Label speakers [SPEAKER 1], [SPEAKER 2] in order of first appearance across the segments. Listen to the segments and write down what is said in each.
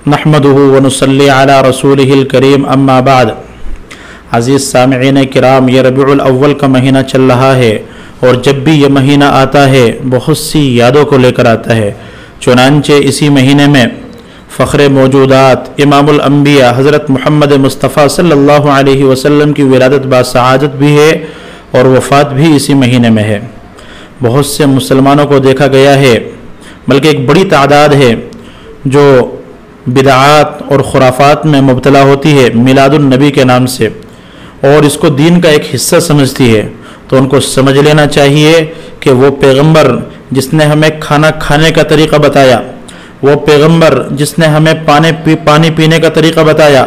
[SPEAKER 1] नहमदुहु व नुसल्ली अला रसूलिहिल करीम अम्मा बाद। अज़ीज़ सामिईन किराम, ये रबीउल अव्वल का महीना चल रहा है और जब भी ये महीना आता है बहुत सी यादों को लेकर आता है। चुनांचे इसी महीने में फ़ख्र मौजूदात इमामुल अंबिया हज़रत मुहम्मद मुस्तफ़ा सल्लल्लाहु अलैहि वसल्लम की विलादत बासआदत भी है और वफ़ात भी इसी महीने में है। बहुत से मुसलमानों को देखा गया है, बल्कि एक बड़ी तादाद है जो बिदआत और खुराफात में मुब्तला होती है मिलादुन नबी के नाम से और इसको दीन का एक हिस्सा समझती है। तो उनको समझ लेना चाहिए कि वो पैगंबर जिसने हमें खाना खाने का तरीक़ा बताया, वो पैगंबर जिसने हमें पानी पीने का तरीक़ा बताया,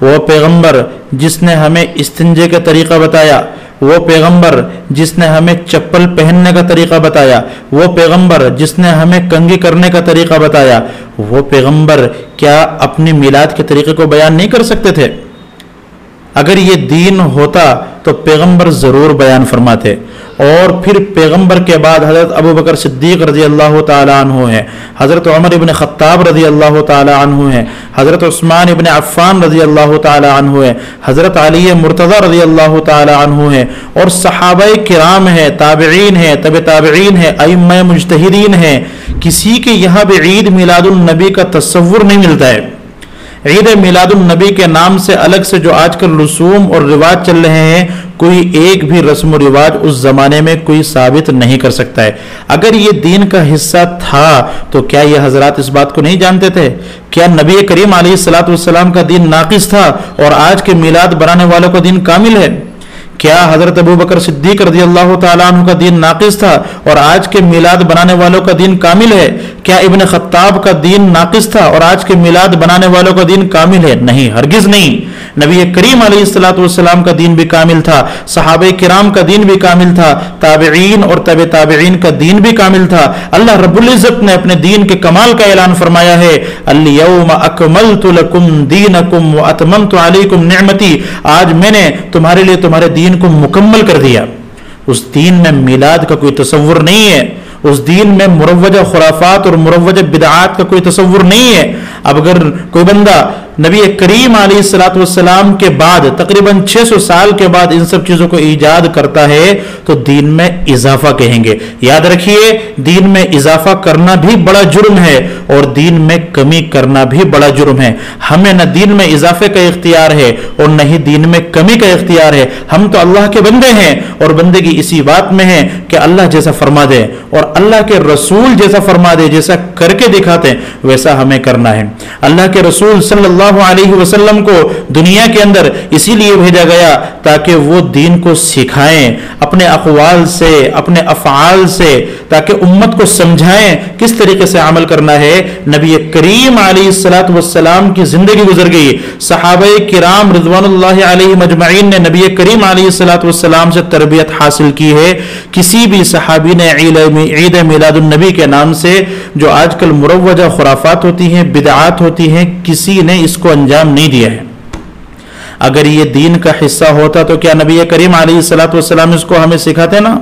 [SPEAKER 1] वो पैगंबर जिसने हमें इस्तिंजे का तरीक़ा बताया, वो पैगंबर जिसने हमें चप्पल पहनने का तरीक़ा बताया, वो पैगंबर जिसने हमें कंघी करने का तरीक़ा बताया, वो पैगंबर क्या अपनी मिलाद के तरीक़े को बयान नहीं कर सकते थे? अगर ये दीन होता तो पैगंबर ज़रूर बयान फरमाते। और फिर पैगंबर के बाद हज़रत अबू बकर सिद्दीक़ रज़ी अल्लाह ताला अन्हु है, हज़रत उमर इब्न ख़त्ताब रज़ी अल्लाह ताला अन्हु है, हज़रत उस्मान इब्न अफ़्फ़ान रज़ी अल्लाह ताला अन्हु है, हज़रत अली मुर्तज़ा रज़ी अल्लाह ताला अन्हु है, और सहाबाए किराम है, ताबिईन है, तबे ताबिईन है, अइम्मा मुज्तहिदीन है। किसी के यहाँ भी ईद मिलादुन नबी का तसव्वुर नहीं मिलता है। ईद मिलादुन नबी के नाम से अलग से जो आजकल रसूम और रिवाज चल रहे हैं, कोई एक भी रस्म और रिवाज उस जमाने में कोई साबित नहीं कर सकता है। अगर ये दीन का हिस्सा था तो क्या ये हजरात इस बात को नहीं जानते थे? क्या नबी करीम अलैहिस्सलातु वस्सलाम का दीन नाकिस था और आज के मिलाद बनाने वालों का दीन कामिल है? क्या हजरत अबू बकर सिद्दीक रज़ी अल्लाह ताला अन्हु का दीन नाकिस था और आज के मिलाद बनाने वालों का दीन कामिल है? क्या इब्न खत्ताब का दीन नाकिस था और आज के मिलाद बनाने वालों का दीन कामिल है? नहीं, हरगिज नहीं। नबी करीम अलैहिस्सलातु वस्सलाम का दीन भी कामिल था, सहाबे किराम का दीन भी कामिल था, ताबिईन और तबे ताबिईन का दीन भी कामिल था। अल्लाह रब्बुल इज़्ज़त ने अपने दीन के कमाल का ऐलान फरमाया है, अल-यौम अकमलतु लकुम दीनकुम व अतममतु अलैकुम निअमती। आज मैंने तुम्हारे लिए तुम्हारे दीन को मुकम्मल कर दिया। उस दीन में मिलाद का कोई तसव्वुर नहीं है, उस दीन में मुरव्वजा खुराफात और मुरव्वजा बिदआत का कोई तसव्वुर नहीं है। अब अगर कोई बंदा नबी करीम अलैहिस्सलातु वस्सलाम के बाद तकरीबन 600 साल के बाद इन सब चीजों को ईजाद करता है तो दीन में इजाफा कहेंगे। याद रखिए, दीन में इजाफा करना भी बड़ा जुर्म है और दीन में कमी करना भी बड़ा जुर्म है। हमें न दीन में इजाफे का इख्तियार है और न ही दीन में कमी का इख्तियार है। हम तो अल्लाह के बंदे हैं और बंदगी इसी बात में है कि अल्लाह जैसा फरमा दे और अल्लाह के रसूल जैसा फरमा दे, जैसा करके दिखाते वैसा हमें करना है। अल्लाह के रसूल सल्लल्लाहु अलैहि वसल्लम को दुनिया के अंदर इसीलिए भेजा गया ताकि वो दीन को सिखाएं अपने अक़वाल से, अपने अफ़आल से, ताकि उम्मत को समझाएं किस तरीके से अमल करना है। नबी करीम अलैहिस्सलातु वस्सलाम की जिंदगी गुजर गई, सहाबाए किराम रिज़वानुल्लाहि अलैहिम अजमईन ने नबी करीम अलैहिस्सलातु वस्सलाम से तरबियत हासिल की है। किसी भी सहाबी ने ईद मिलादुन नबी के नाम से जो आजकल मुरव्वजा खुराफात होती हैं, बिदआत होती हैं, किसी ने इसको अंजाम नहीं दिया है। अगर ये दीन का हिस्सा होता तो क्या नबी करीम अलैहिस्सलातु वस्सलाम इसको हमें सिखाते ना?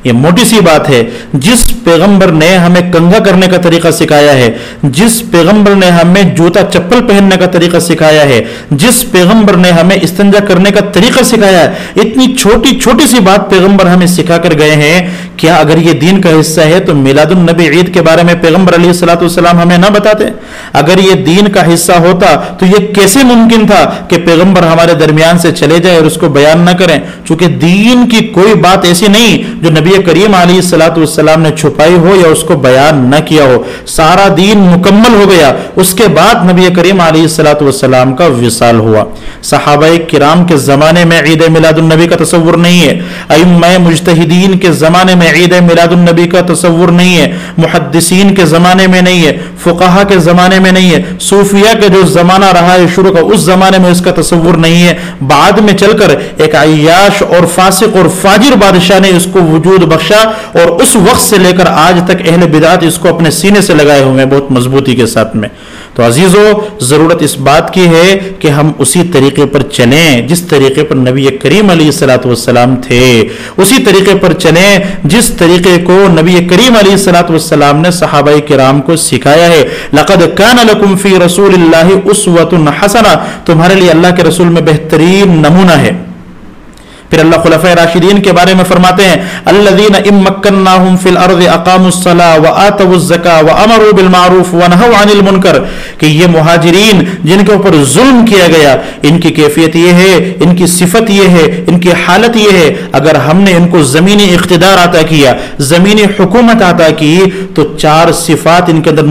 [SPEAKER 1] ये मोटी सी बात है। जिस पैगंबर ने हमें कंघा करने का तरीका सिखाया है, जिस पैगंबर ने हमें जूता चप्पल पहनने का तरीका सिखाया है, जिस पैगंबर ने हमें इस्तिंजा करने का तरीका सिखाया है, इतनी छोटी छोटी सी बात पैगंबर हमें सिखा कर गए हैं। क्या अगर ये दीन का हिस्सा है तो मिलादुन नबी ईद के बारे में पैगंबर अलैहिस्सलातु वस्सलाम हमें ना बताते? अगर ये दीन का हिस्सा होता तो ये कैसे मुमकिन था कि पैगंबर हमारे दरमियान से चले जाए और उसको बयान ना करें? चूंकि दीन की कोई बात ऐसी नहीं जो नबी करीम अलैहिस्सलातु वस्सलाम ने छुपाई हो या उसको बयान न किया हो। सारा दीन मुकम्मल हो गया, उसके बाद नबी करीम अलैहिस्सलातु वस्सलाम का विसाल हुआ। सहाबाए किराम के जमाने में ईद मिलादुन नबी का तसव्वुर नहीं है, अइम्मा मुज्तहिदीन के जमाने में ईद मिलादुन नबी का तसव्वुर नहीं है, मुहद्दिसीन के जमाने में नहीं है, फुक़हा के जमाने में नहीं है, सूफिया के जो जमाना रहा है शुरू का उस जमाने में इसका तसव्वुर नहीं है। बाद में चलकर एक अय्याश और फासिक और फाजिर बादशाह ने इसको वजूद बख्शा और उस वक्त से लेकर आज तक अहले बिदअत इसको अपने सीने से लगाए हुए हैं बहुत मजबूती के साथ में। तो अजीजों, जरूरत इस बात की है कि हम उसी तरीके पर चलें जिस तरीके पर नबी करीम अलैहिस्सलातु वस्सलाम थे, उसी तरीके पर चलें जिस तरीके को नबी करीम अलैहिस्सलातु वस्सलाम ने सहाबाए किराम को सिखाया है। है, लक़द कान लकुम फ़ी रसूलिल्लाहि उस्वतुन हसना, तुम्हारे लिए अल्लाह के रसूल में बेहतरीन नमूना है। फिर अल्लाह खुलफ़ाए राशिदीन के बारे में फरमाते हैं, अल्लज़ीना इम्मक्कन्नाहुम फ़िल अर्ज़ि अक़ामुस्सलाह व आतवुज़्ज़काह व अमरू बिल मारूफ़ व नहव अनिल मुनकर, कि ये मुहाजिरीन जिनके ऊपर जुल्म किया गया, इनकी कैफियत ये है, इनकी सिफत ये है, इनकी हालत ये है, अगर हमने इनको ज़मीनी इक़्तिदार अता किया, ज़मीनी हुकूमत अता की, तो 4 सिफ़ात इनके अंदर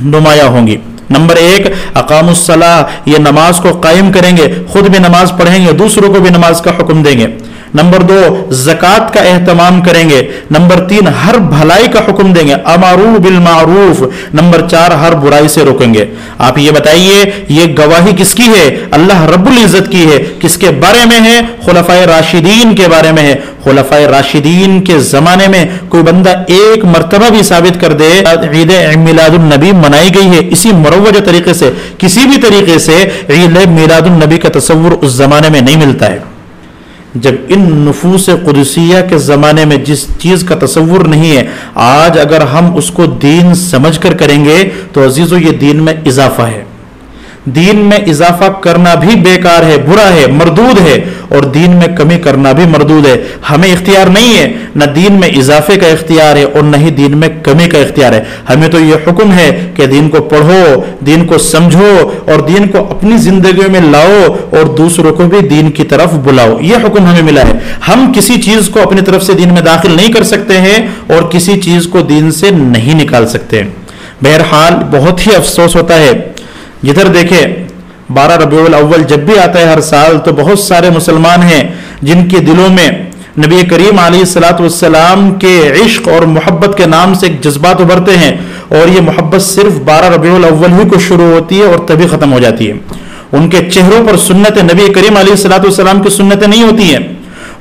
[SPEAKER 1] नुमाया होंगी। नंबर 1, अक़ामुस्सलाह, ये नमाज को कायम करेंगे, खुद भी नमाज पढ़ेंगे, दूसरों को भी नमाज का हुक्म देंगे। नंबर 2, ज़कात का एहतमाम करेंगे। नंबर 3, हर भलाई का हुक्म देंगे, अमरू बिल मारूफ। नंबर 4, हर बुराई से रोकेंगे। आप ये बताइए, ये गवाही किसकी है? अल्लाह रब्बुल इज़्ज़त की है। किसके बारे में है? खुलफ़ाए राशिदीन के बारे में है। खुलफ़ाए राशिदीन के ज़माने में कोई बंदा एक मरतबा भी साबित कर दे ईद मिलादुन नबी मनाई गई है इसी मुरव्वज तरीके से, किसी भी तरीके से ईद मिलादुन नबी का तसव्वुर उस ज़माने में नहीं मिलता है। जब इन नुफूस कुदसिया के ज़माने में जिस चीज़ का तसव्वुर नहीं है, आज अगर हम उसको दीन समझ कर करेंगे तो अजीज़ों ये दीन में इजाफा है। दीन में इजाफा करना भी बेकार है, बुरा है, मरदूद है, और दीन में कमी करना भी मरदूद है। हमें इख्तियार नहीं है, न दीन में इजाफे का इख्तियार है और न ही दीन में कमी का इख्तियार है। हमें तो ये हुक्म है कि दीन को पढ़ो, दीन को समझो और दीन को अपनी जिंदगी में लाओ और दूसरों को भी दीन की तरफ बुलाओ। ये हुक्म हमें मिला है। हम किसी चीज को अपनी तरफ से दीन में दाखिल नहीं कर सकते हैं और किसी चीज को दीन से नहीं निकाल सकते। बहरहाल बहुत ही अफसोस होता है, जिधर देखे 12 रबीउल अव्वल जब भी आता है हर साल, तो बहुत सारे मुसलमान हैं जिनके दिलों में नबी करीम अलैहिस्सलातु वस्सलाम के इश्क और मोहब्बत के नाम से एक जज्बात उभरते हैं, और ये मोहब्बत सिर्फ 12 रबीउल अव्वल ही को शुरू होती है और तभी ख़त्म हो जाती है। उनके चेहरों पर सुन्नत नबी करीम अलैहिस्सलातु वस्सलाम की सुन्नतें नहीं होती हैं,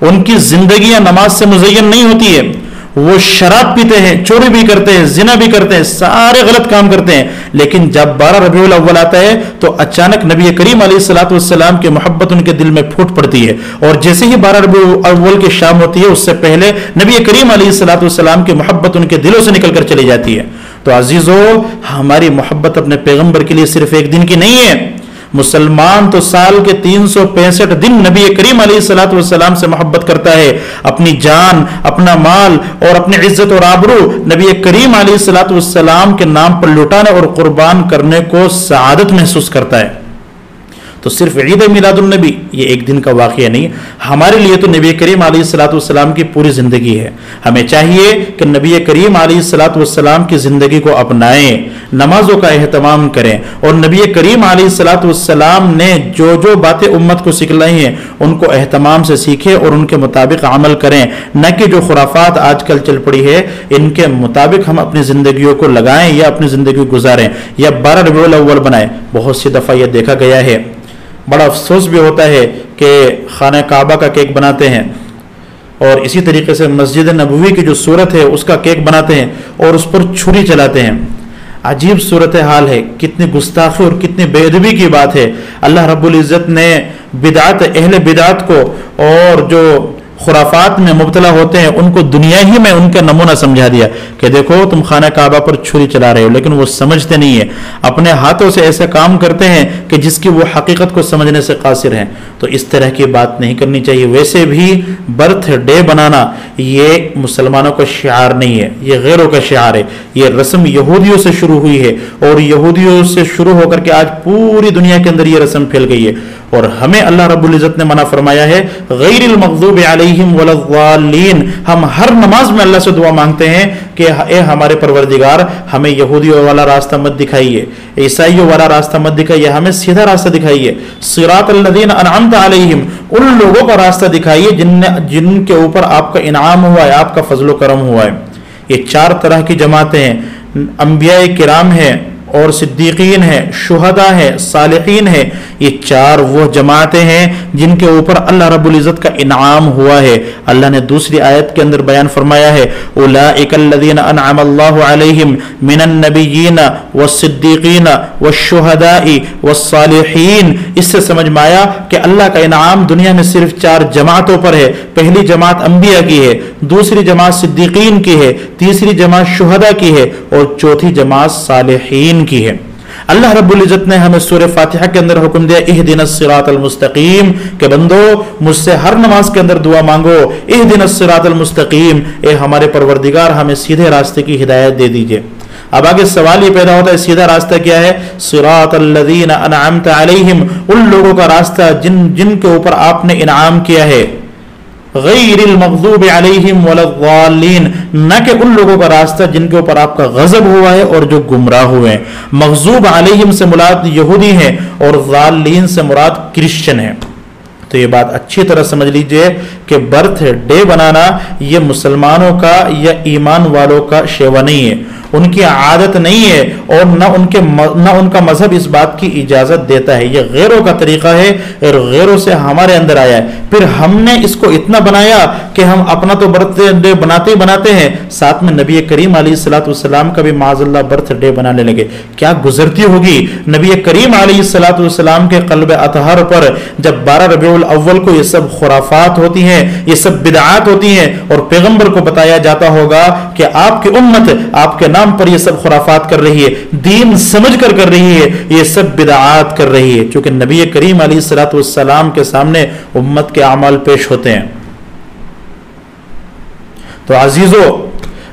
[SPEAKER 1] उनकी जिंदगियां नमाज से मुज़य्यन नहीं होती है। वो शराब पीते हैं, चोरी भी करते हैं, जिना भी करते हैं, सारे गलत काम करते हैं, लेकिन जब 12 रबीउल अव्वल आता है तो अचानक नबी करीम अलैहिस्सलातु वस्सलाम की मोहब्बत उनके दिल में फूट पड़ती है। और जैसे ही 12 रबीउल अव्वल की शाम होती है, उससे पहले नबी करीम अलैहिस्सलातु वस्सलाम की मोहब्बत उनके दिलों से निकल कर चली जाती है। तो अजीजों, हमारी मोहब्बत अपने पैगंबर के लिए सिर्फ एक दिन की नहीं है। मुसलमान तो साल के 365 दिन नबी करीम अलैहिस्सलातु वस्सलाम से मोहब्बत करता है। अपनी जान, अपना माल और अपनी इज्जत और आबरू नबी करीम अलैहिस्सलातु वस्सलाम के नाम पर लुटाने और कुर्बान करने को सआदत महसूस करता है। तो सिर्फ ईद मिलादुन नबी ये एक दिन का वाक़या नहीं, हमारे लिए तो नबी करीम अलैहिस्सलातु वस्सलाम की पूरी ज़िंदगी है। हमें चाहिए कि नबी करीम अलैहिस्सलातु वस्सलाम की ज़िंदगी को अपनाएं, नमाजों का एहतमाम करें और नबी करीम अलैहिस्सलातु वस्सलाम ने जो जो बातें उम्मत को सिखलाई हैं उनको एहतमाम से सीखें और उनके मुताबिक अमल करें, न कि जो खुराफात आजकल चल पड़ी है इनके मुताबिक हम अपनी ज़िंदगियों को लगाएं या अपनी ज़िंदगी गुजारें या 12 रबीउल अव्वल बनाएं। बहुत सी दफ़ा यह देखा गया है, बड़ा अफसोस भी होता है कि खाना काबा का केक बनाते हैं और इसी तरीके से मस्जिद नबवी की जो सूरत है उसका केक बनाते हैं और उस पर छुरी चलाते हैं। अजीब सूरत हाल है, कितनी गुस्ताखी और कितनी बेअदबी की बात है। अल्लाह रब्बुल इज़्ज़त ने बिदात, अहले बिदात को और जो खुराफात में मुब्तला होते हैं उनको दुनिया ही में उनका नमूना समझा दिया कि देखो तुम खाना काबा पर छुरी चला रहे हो, लेकिन वो समझते नहीं है, अपने हाथों से ऐसे काम करते हैं कि जिसकी वो हकीकत को समझने से कासिर हैं। तो इस तरह की बात नहीं करनी चाहिए। वैसे भी बर्थडे बनाना ये मुसलमानों का शिआर नहीं है, ये गैरों का शिआर है। ये रस्म यहूदियों से शुरू हुई है और यहूदियों से शुरू होकर के आज पूरी दुनिया के अंदर ये रस्म फैल गई है। और हमें अल्लाह रब्बुल इज़्ज़त ने मना फरमाया है, गैरिल मग़ज़ूबि अलैहिम वलद्दाल्लीन। हम हर नमाज में अल्लाह से दुआ मांगते हैं कि ए हमारे परवरदिगार, हमें यहूदियों वाला रास्ता मत दिखाइए, ईसाइयों वाला रास्ता मत दिखाइए, हमें सीधा रास्ता दिखाइए। सिरातल लज़ीना अनअमता अलैहिम, उन लोगों का रास्ता दिखाइए जिनके ऊपर आपका इनाम हुआ है, आपका फजलो करम हुआ है। ये 4 तरह की जमातें हैं, अंबिया किराम है और सिद्दीकीन है, शुहदा है, सालिहीन है। ये 4 वो जमातें हैं जिनके ऊपर अल्लाह रब्बुल इज़्ज़त का इनाम हुआ है। अल्लाह ने दूसरी आयत के अंदर बयान फरमाया है, उलाइकल्लज़ीना अनअमल्लाहु अलैहिम मिनन नबिय्यीन वस्सिद्दीकीन वश्शुहदाई वस्सालिहीन। इससे समझ में आया कि अल्लाह का इनाम दुनिया में सिर्फ 4 जमातों पर है। पहली जमात अंबिया की है, दूसरी जमात सिद्दीकीन की है, तीसरी जमात शुहदा की है और चौथी जमात सालिहीन मुस्तकीम की है। अल्लाह रब्बुल इज्जत ने हमें सूरह फातिहा के अंदर हुक्म दिया इहदिनस सिरातल मुस्तकीम, के बंदो मुझसे हर नमाज के अंदर दुआ मांगो इहदिनस सिरातल मुस्तकीम, ए हमारे परवरदिगार हमें सीधे रास्ते की हिदायत दे दीजिए। अब आगे सवाल ये पैदा होता है सीधा रास्ता क्या है? सिरातल लज़ीना अनअमता अलैहिम, उन लोगों का रास्ता जिनके ऊपर आपने इनाम किया है, गैरिल मग़ज़ूबि अलैहिम वलद्दाल्लीन, न कि उन लोगों का रास्ता जिनके ऊपर आपका गजब हुआ है और जो गुमराह हुए हैं। मग़ज़ूब अलैहिम से मुराद यहूदी है और ज़ाल्लीन से मुराद क्रिश्चियन है। तो ये बात अच्छी तरह समझ लीजिए कि बर्थ डे बनाना ये मुसलमानों का या ईमान वालों का शेवा नहीं है, उनकी आदत नहीं है और न उनका मजहब इस बात की इजाजत देता है। ये गैरों का तरीका है और गैरों से हमारे अंदर आया है। फिर हमने इसको इतना बनाया कि हम अपना तो बर्थडे बनाते हैं, साथ में नबी करीम अलैहिस्सलाम का भी माज़अल्लाह बर्थडे बनाने लगे। क्या गुजरती होगी नबी करीम अलैहिस्सलाम के क़ल्ब अतहर पर जब 12 रबीउल अव्वल को ये सब खुराफात होती हैं, ये सब बिदआत होती हैं और पैगंबर को बताया जाता होगा कि आपकी उम्मत आपके नाम पर ये सब खुराफात कर रही है, दीन समझ कर रही है, ये सब बिदआत कर रही है, क्योंकि नबी करीम अलैहिस्सलाम के सामने उम्मत के अमाल पेश होते हैं। तो अजीजों,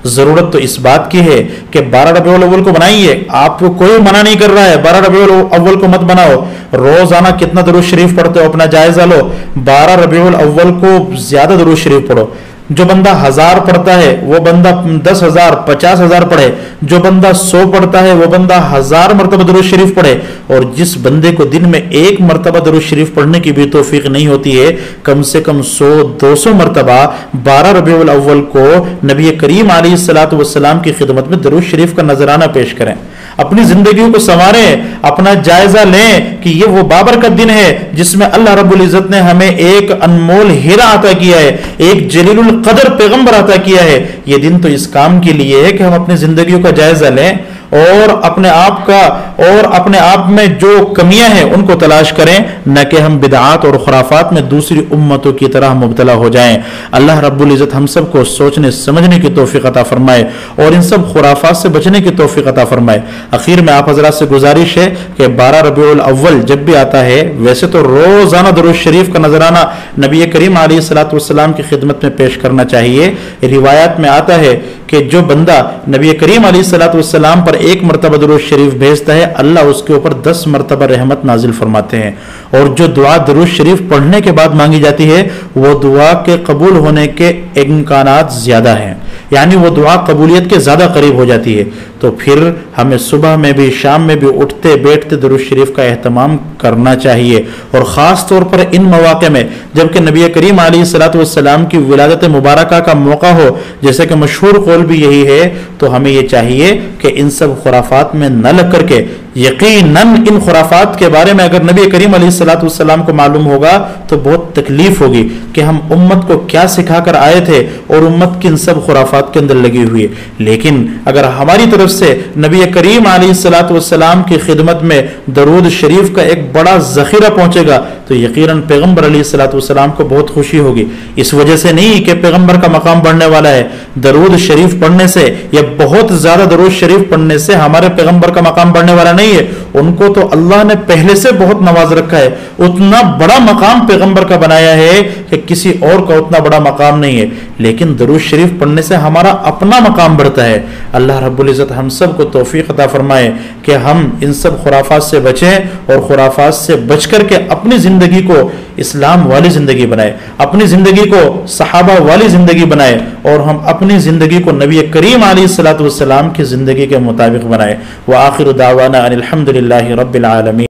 [SPEAKER 1] जरूरत तो इस बात की है कि 12 रबीउल अव्वल को बनाइए, आपको कोई मना नहीं कर रहा है 12 रबीउल अव्वल को मत बनाओ। रोजाना कितना दरूद शरीफ पढ़ते हो अपना जायजा लो, 12 रबीउल अव्वल को ज्यादा दरूद शरीफ पढ़ो। जो बंदा 1000 पढ़ता है वो बंदा 10,000 50,000 पढ़े, जो बंदा 100 पढ़ता है वो बंदा 1000 मरतबा दरूद शरीफ पढ़े। और जिस बंदे को दिन में 1 मरतबा दरूद शरीफ पढ़ने की भी तौफीक नहीं होती है, कम से कम 100-200 मरतबा 12 रबीउल अव्वल को नबी करीम अलैहिस्सलाम की खिदमत में दरूद शरीफ का नजराना पेश करें। अपनी जिंदगी को संवारें, अपना जायजा लें कि ये वो बाबरकत दिन है जिसमें अल्लाह रब्बुल इज्जत ने हमें एक अनमोल हीरा अता किया है, एक जलीलुल कदर पैगंबर अता किया है। ये दिन तो इस काम के लिए है कि हम अपनी जिंदगी का जायजा लें और अपने आप में जो कमियां हैं उनको तलाश करें, न कि हम बिदआत और खुराफात में दूसरी उम्मतों की तरह मुब्तला हो जाएं। अल्लाह रब्बुल इज्जत हम सबको सोचने समझने की तौफीक अता फरमाए और इन सब खुराफात से बचने की तौफीक अता फरमाए। आखिर में आप हजरात से गुजारिश है कि 12 रबीउल अव्वल जब भी आता है, वैसे तो रोजाना दरूद शरीफ का नजराना नबी करीम अलैहिस्सलाम की खिदमत में पेश करना चाहिए। रिवायात में आता है कि जो बंदा नबी करीम अलैहिस्सलाम पर 1 मरतबा दरूद शरीफ भेजता है, अल्लाह उसके ऊपर 10 मरतबा रहमत नाजिल फरमाते हैं। और जो दुआ दरूद शरीफ पढ़ने के बाद मांगी जाती है वो दुआ के कबूल होने के इम्कानात ज्यादा हैं, यानी वो दुआ कबूलियत के ज्यादा करीब हो जाती है। तो फिर हमें सुबह में भी शाम में भी उठते बैठते दरूद शरीफ का एहतमाम करना चाहिए। और ख़ास तौर पर इन मौके में जबकि नबी करीम अलैहिस्सलाम की विलादत मुबारका का मौका हो, जैसे कि मशहूर कौल भी यही है, तो हमें ये चाहिए कि इन सब खुराफात में न लग करके यकीनन इन खुराफात के बारे में अगर नबी करीम अलैहिस्सलाम को मालूम होगा तो बहुत तकलीफ होगी कि हम उम्मत को क्या सिखा कर आए थे और उम्मत किन सब खुराफात के अंदर लगी हुई है। लेकिन अगर हमारी तरफ से नबी करीम अलैहिस्सलाम की खिदमत में दरूद शरीफ का एक बड़ा जखीरा पहुंचेगा तो यकीनन पैगंबर अलैहिस्सलाम को बहुत खुशी होगी। इस वजह से नहीं कि पैगंबर का मकाम बढ़ने वाला है, दरूद शरीफ पढ़ने से या बहुत ज्यादा दरूद शरीफ पढ़ने से हमारे पैगंबर का मकाम बढ़ने वाला नहीं है। उनको तो अल्लाह ने पहले से बहुत नवाज रखा है, उतना बड़ा मकाम पैगंबर का बनाया है कि किसी और का उतना बड़ा मकाम नहीं है। लेकिन दरूद शरीफ पढ़ने से हमारा अपना मकाम बढ़ता है। अल्लाह रब्बुल इज्जत हम सब को तौफीक अता फरमाए कि हम इन सब खुराफात से बचें और खुराफात से बच करके अपनी जिंदगी को इस्लाम वाली जिंदगी बनाए, अपनी जिंदगी को सहाबा वाली जिंदगी बनाए और हम अपनी जिंदगी को नबी करीम अलैहिस्सलाम की जिंदगी के मुताबिक बनाए। व आखिर दावाना अनिल हम्दुलिल्लाहि रब्बिल आलमीन।